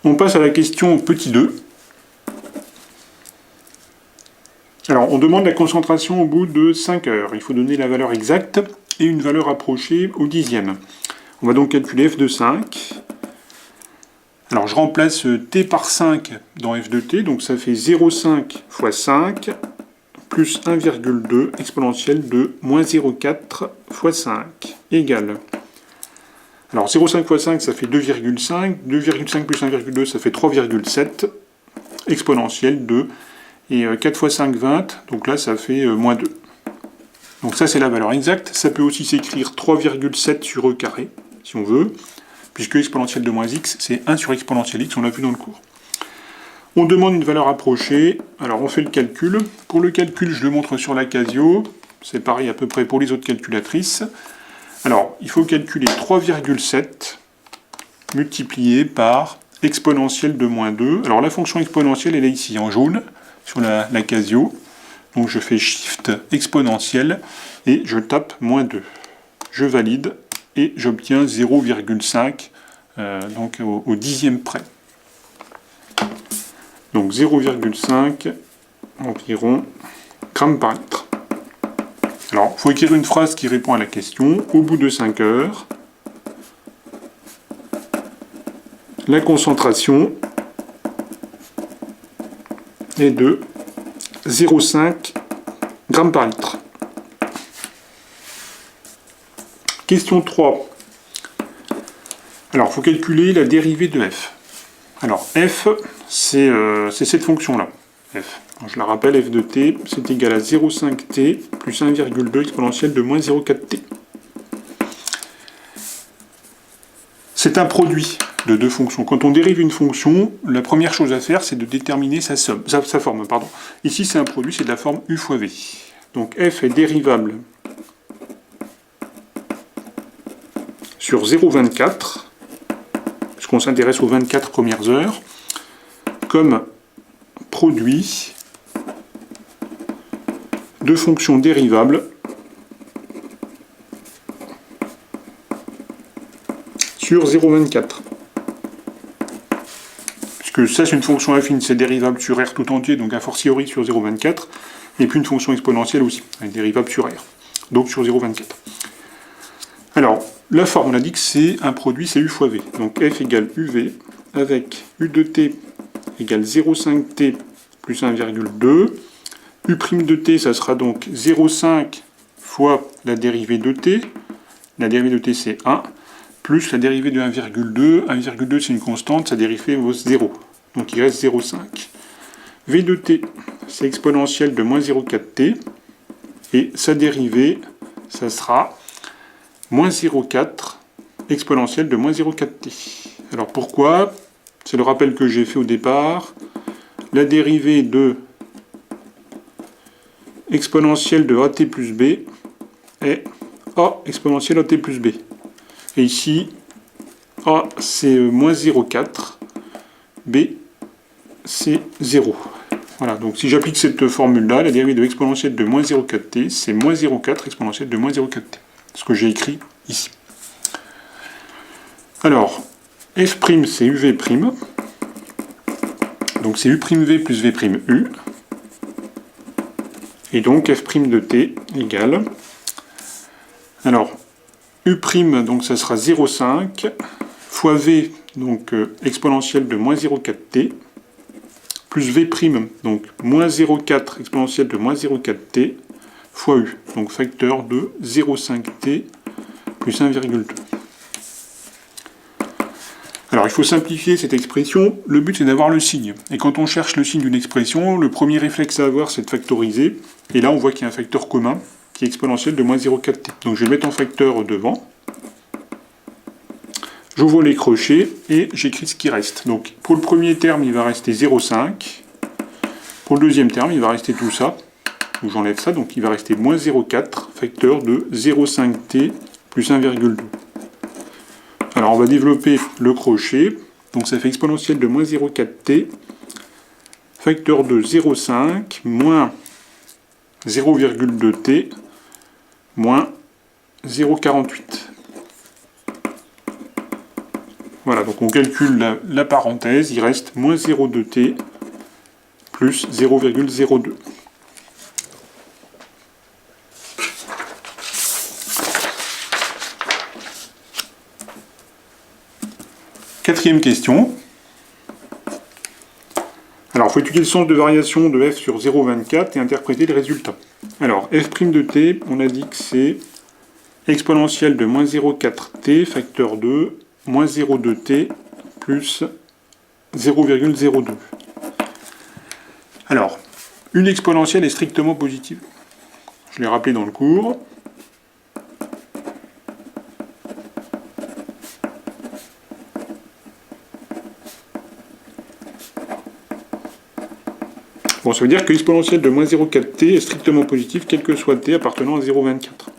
On passe à la question petit 2. Alors, on demande la concentration au bout de 5 heures. Il faut donner la valeur exacte et une valeur approchée au dixième. On va donc calculer f de 5. Alors, je remplace t par 5 dans f de t, donc ça fait 0,5 fois 5 plus 1,2 exponentielle de moins 0,4 fois 5 égale. Alors 0,5 fois 5 ça fait 2,5, 2,5 plus 1,2 ça fait 3,7 exponentielle de, et 4 fois 5, 20, donc là ça fait moins 2. Donc ça c'est la valeur exacte, ça peut aussi s'écrire 3,7 sur e carré, si on veut, puisque exponentielle de moins x c'est 1 sur exponentielle x, on l'a vu dans le cours. On demande une valeur approchée, alors on fait le calcul. Pour le calcul, je le montre sur la Casio, c'est pareil à peu près pour les autres calculatrices. Alors, il faut calculer 3,7 multiplié par exponentielle de moins 2. Alors la fonction exponentielle, elle est ici en jaune, sur la Casio. Donc je fais Shift exponentielle et je tape moins 2. Je valide et j'obtiens 0,5 donc au dixième près. Donc 0,5 environ grammes par litre. Alors, il faut écrire une phrase qui répond à la question. Au bout de 5 heures, la concentration est de 0,5 grammes par litre. Question 3. Alors, il faut calculer la dérivée de f. Alors, f, c'est cette fonction-là, f. Donc, je la rappelle, f de t, c'est égal à 0,5t plus 1,2 exponentielle de moins 0,4t. C'est un produit de deux fonctions. Quand on dérive une fonction, la première chose à faire, c'est de déterminer sa forme. Ici, c'est un produit, c'est de la forme u fois v. Donc, f est dérivable sur 0,24, puisqu'on s'intéresse aux 24 premières heures, comme produit de fonctions dérivables sur 0,24. Puisque ça, c'est une fonction affine, c'est dérivable sur R tout entier, donc a fortiori sur 0,24, et puis une fonction exponentielle aussi, elle est dérivable sur R, donc sur 0,24. Alors, la forme, on a dit que c'est un produit, c'est u fois v. Donc f égale uv, avec u de t égale 0,5t plus 1,2. U' de t, ça sera donc 0,5 fois la dérivée de t. La dérivée de t, c'est 1, plus la dérivée de 1,2. 1,2, c'est une constante, sa dérivée vaut 0. Donc il reste 0,5. V de t, c'est exponentielle de moins 0,4t. Et sa dérivée, ça sera moins 0,4 exponentielle de moins 0,4t. Alors pourquoi? C'est le rappel que j'ai fait au départ. La dérivée de exponentielle de at plus b est a exponentielle at plus b. Et ici, a c'est moins 0,4, b c'est 0. Voilà, donc si j'applique cette formule-là, la dérivée de exponentielle de moins 0,4t, c'est moins 0,4 exponentielle de moins 0,4t. Ce que j'ai écrit ici. Alors, f' c'est uv', donc c'est u'v plus v'u, et donc f' de t égale, alors u', donc ça sera 0,5, fois v, donc exponentielle de moins 0,4t, plus v', donc moins 0,4 exponentielle de moins 0,4t, fois u, donc facteur de 0,5t plus 1,2. Alors il faut simplifier cette expression, le but c'est d'avoir le signe. Et quand on cherche le signe d'une expression, le premier réflexe à avoir c'est de factoriser. Et là on voit qu'il y a un facteur commun qui est exponentielle de moins 0,4t. Donc je vais le mettre en facteur devant. J'ouvre les crochets et j'écris ce qui reste. Donc pour le premier terme il va rester 0,5. Pour le deuxième terme il va rester tout ça. Donc j'enlève ça, donc il va rester moins 0,4 facteur de 0,5t plus 1,2. Alors on va développer le crochet, donc ça fait exponentielle de moins 0,4t, facteur de 0,5 moins 0,2t moins 0,48. Voilà, donc on calcule la parenthèse, il reste moins 0,2t plus 0,02. Quatrième question. Alors, il faut étudier le sens de variation de f sur 0,24 et interpréter le résultat. Alors, f' de t, on a dit que c'est exponentielle de moins 0,4t facteur 2 moins 0,2t plus 0,02. Alors, une exponentielle est strictement positive. Je l'ai rappelé dans le cours. Bon, ça veut dire que l'exponentielle de moins 0,4t est strictement positive, quel que soit t appartenant à 0,24.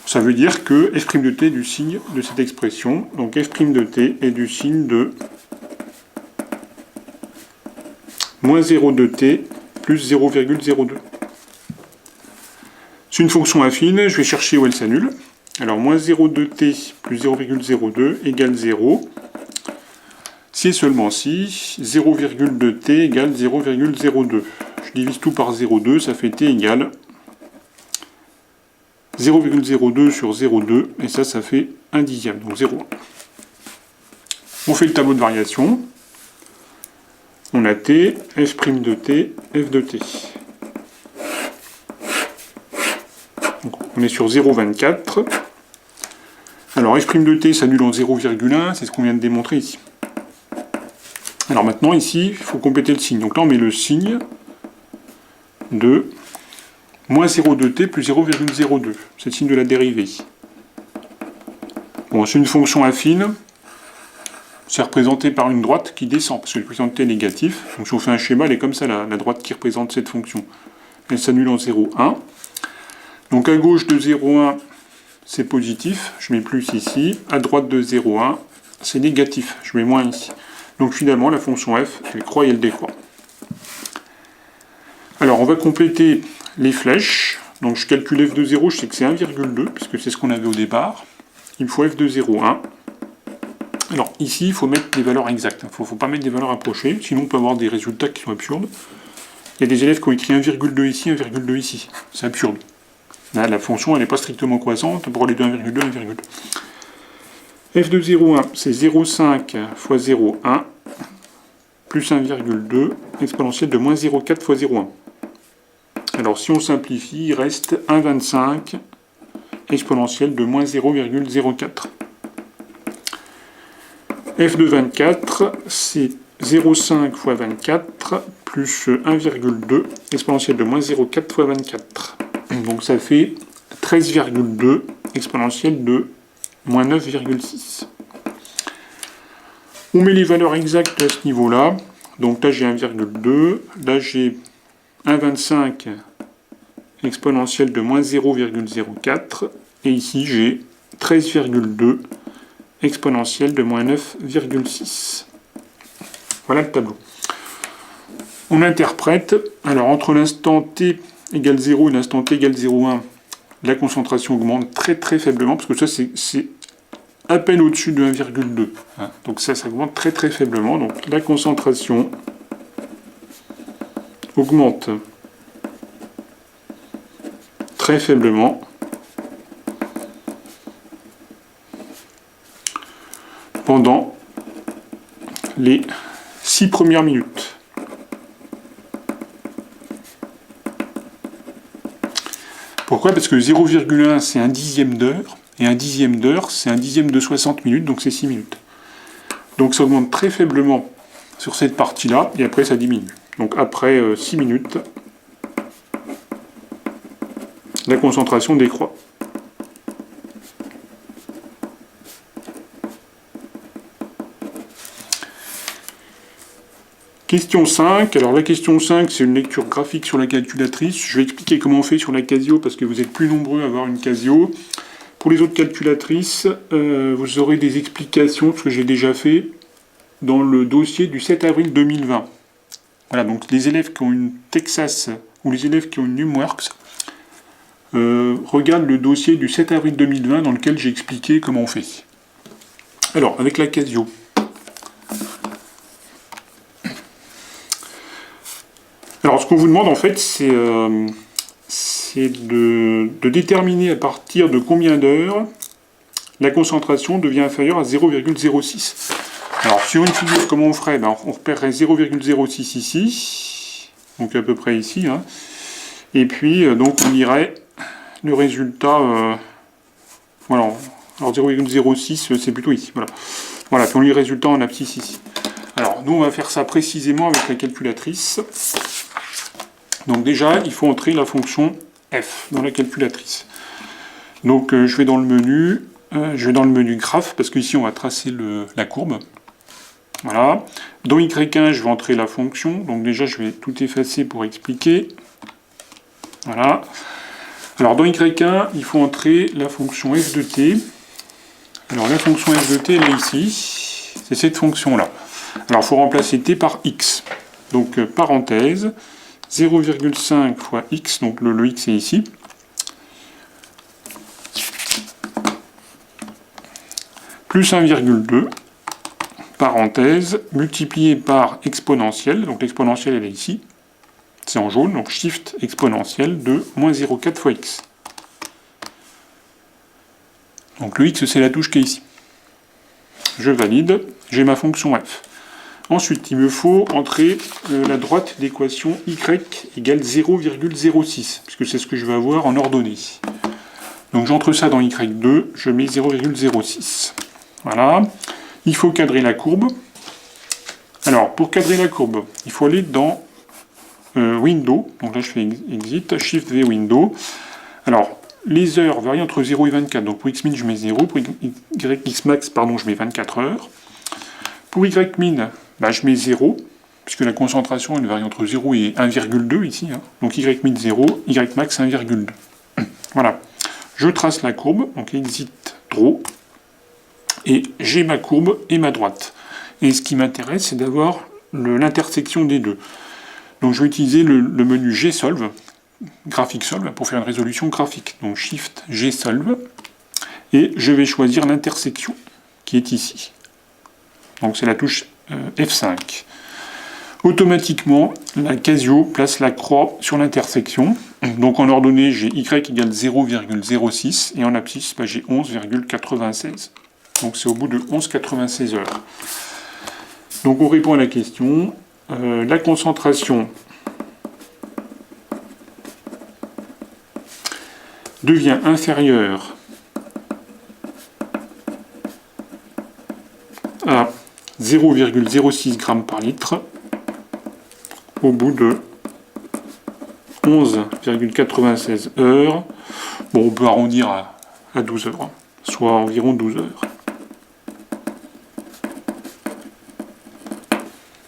Ça veut dire que f' de t est du signe de cette expression. Donc f' de t est du signe de moins 0,2t plus 0,02. C'est une fonction affine, je vais chercher où elle s'annule. Alors moins 0,2t plus 0,02 égale 0. Si et seulement si 0,2t égale 0,02. Je divise tout par 0,2, ça fait t égale 0,02 sur 0,2, et ça fait 1 dixième, donc 0,1. On fait le tableau de variation. On a t, f' de t, f de t. Donc on est sur 0,24. Alors f' de t s'annule en 0,1, c'est ce qu'on vient de démontrer ici. Alors maintenant, ici, il faut compléter le signe. Donc là, on met le signe de moins 0,2t plus 0,02. C'est le signe de la dérivée. Bon, c'est une fonction affine. C'est représenté par une droite qui descend, parce que l'expression de t est négatif. Donc si on fait un schéma, elle est comme ça, la droite qui représente cette fonction. Elle s'annule en 0,1. Donc à gauche de 0,1, c'est positif. Je mets plus ici. À droite de 0,1, c'est négatif. Je mets moins ici. Donc finalement, la fonction f, elle croît et elle décroît. Alors, on va compléter les flèches. Donc je calcule f de 0, je sais que c'est 1,2, puisque c'est ce qu'on avait au départ. Il me faut f de 0,1. Alors ici, il faut mettre des valeurs exactes. Il ne faut pas mettre des valeurs approchées, sinon on peut avoir des résultats qui sont absurdes. Il y a des élèves qui ont écrit 1,2 ici, 1,2 ici. C'est absurde. Là, la fonction, elle n'est pas strictement croissante pour aller de 1,2 à 1,2. f de 0,1, c'est 0,5 fois 0,1 plus 1,2 exponentielle de moins 0,4 fois 0,1. Alors si on simplifie, il reste 1,25 exponentielle de moins 0,04. f de 24, c'est 0,5 fois 24 plus 1,2 exponentielle de moins 0,4 fois 24. Donc ça fait 13,2 exponentielle de moins 9,6. On met les valeurs exactes à ce niveau-là. Donc là j'ai 1,2, là j'ai 1,25 exponentielle de moins 0,04, et ici j'ai 13,2 exponentielle de moins 9,6. Voilà le tableau. On interprète, alors entre l'instant t égale 0 et l'instant t égale 0,1, la concentration augmente très très faiblement, parce que ça c'est à peine au-dessus de 1,2. Hein. Donc ça augmente très très faiblement. Donc la concentration augmente très faiblement pendant les 6 premières minutes. Pourquoi? Parce que 0,1 c'est un dixième d'heure, et un dixième d'heure c'est un dixième de 60 minutes, donc c'est 6 minutes. Donc ça augmente très faiblement sur cette partie-là, et après ça diminue. Donc après 6 minutes, la concentration décroît. Question 5. Alors la question 5, c'est une lecture graphique sur la calculatrice. Je vais expliquer comment on fait sur la Casio, parce que vous êtes plus nombreux à avoir une Casio. Pour les autres calculatrices, vous aurez des explications, ce que j'ai déjà fait, dans le dossier du 7 avril 2020. Voilà, donc les élèves qui ont une Texas ou les élèves qui ont une Numworks, regarde le dossier du 7 avril 2020 dans lequel j'ai expliqué comment on fait. Alors, avec la Casio. Alors, ce qu'on vous demande, en fait, c'est de déterminer à partir de combien d'heures la concentration devient inférieure à 0,06. Alors, sur une figure, comment on ferait? Ben, on repérerait 0,06 ici, donc à peu près ici, hein. Et puis, donc, on irait le résultat... voilà. Alors, 0,06, c'est plutôt ici, voilà. Voilà, puis on lit le résultat en abscisse ici. Alors, nous, on va faire ça précisément avec la calculatrice. Donc déjà, il faut entrer la fonction f dans la calculatrice. Donc je vais dans le menu graphe, parce qu'ici on va tracer la courbe. Voilà. Dans Y1, je vais entrer la fonction. Donc déjà, je vais tout effacer pour expliquer. Voilà. Alors dans Y1, il faut entrer la fonction f de t. Alors la fonction f de t, elle est ici. C'est cette fonction-là. Alors il faut remplacer t par x. Donc parenthèse. 0,5 fois x, donc le x est ici, plus 1,2, parenthèse, multiplié par exponentielle, donc l'exponentielle elle est ici, c'est en jaune, donc shift exponentielle de moins 0,4 fois x. Donc le x c'est la touche qui est ici. Je valide, j'ai ma fonction f. Ensuite, il me faut entrer la droite d'équation y égale 0,06, puisque c'est ce que je vais avoir en ordonnée. Donc j'entre ça dans y2, je mets 0,06. Voilà. Il faut cadrer la courbe. Alors, pour cadrer la courbe, il faut aller dans Window. Donc là, je fais Exit, Shift V Window. Alors, les heures varient entre 0 et 24. Donc pour xmin, je mets 0. Pour yxmax, pardon, je mets 24 heures. Pour ymin, bah, je mets 0, puisque la concentration elle varie entre 0 et 1,2 ici. Hein. Donc ymin 0, ymax 1,2. Voilà. Je trace la courbe, donc exit draw, et j'ai ma courbe et ma droite. Et ce qui m'intéresse, c'est d'avoir l'intersection des deux. Donc je vais utiliser le menu gsolve, graphic solve, pour faire une résolution graphique. Donc shift gsolve, et je vais choisir l'intersection qui est ici. Donc c'est la touche F5. Automatiquement, la Casio place la croix sur l'intersection. Donc en ordonnée, j'ai y égale 0,06 et en abscisse, bah, j'ai 11,96. Donc c'est au bout de 11,96 heures. Donc on répond à la question. La concentration devient inférieure à 0,06 g par litre au bout de 11,96 heures. Bon, on peut arrondir à 12 heures, hein, soit environ 12 heures.